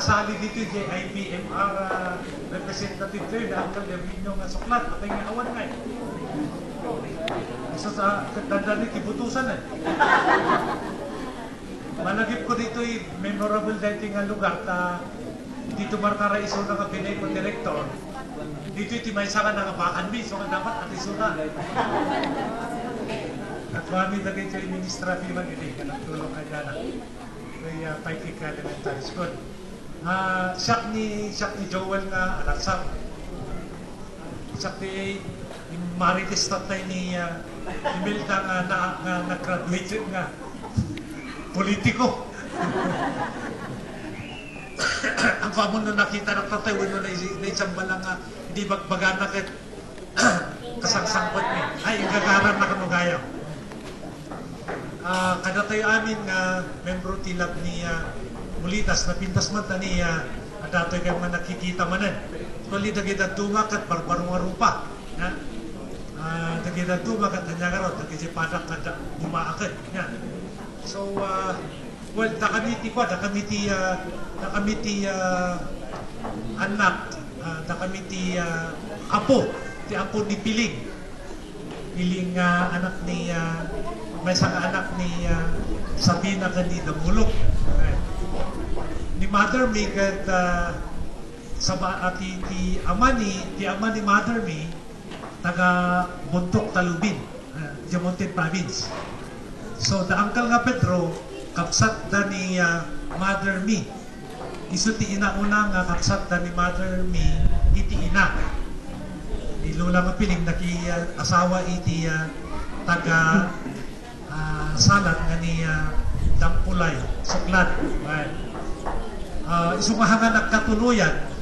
nakasali dito yung IPMR representative there, na Uncle Erminio nga suklat, patay nga awan nga eh. Isa sa tanda ni kibutusan eh. Malagip ko dito yung memorable dating nga lugar ta dito markara iso na nga binay ko director. Dito iti may saka na nga bakan mi, so nga dapat at iso na. At mami na dito yung ministrative man ini, kanagtulong ka dyan. Kaya paikik ka elementary school. Siyak ni Joel nga alaksam. Siyak ni Marites tatay ni Imelda nga nag-graduate nga politiko. Ang famon na nakita ng tatay, wala na isang balang hindi bagbagan na kahit kasangsangkot ni. Ay, gagaran na kamugaya. Kada tayo amin nga membro tilab ni Mulitas na pintas man ta ni datoy kayo man nakikita manan. Kuli dagida tunga kat barbarong arupa. Dagida tunga kat hanyagarot, dagida padak kada bumaakit. So, well, nakamiti anak, nakamiti apo, ti apo ni Piling. Piling anak ni, may isang anak ni Sabina kanina Mulok. Ni Mother Me, kat ti ama ni Mother Me, taga Buntok Talubin, Jamontin Province. So, the uncle nga Pedro, kapsat da ni Mother Me. Iso ti ina una nga kapsat da ni Mother Me, iti ina. Ni Lola nga Piling, asawa iti taga salat nga ni Dampulay, Suklat. Iso nga nga nagkatuluyan,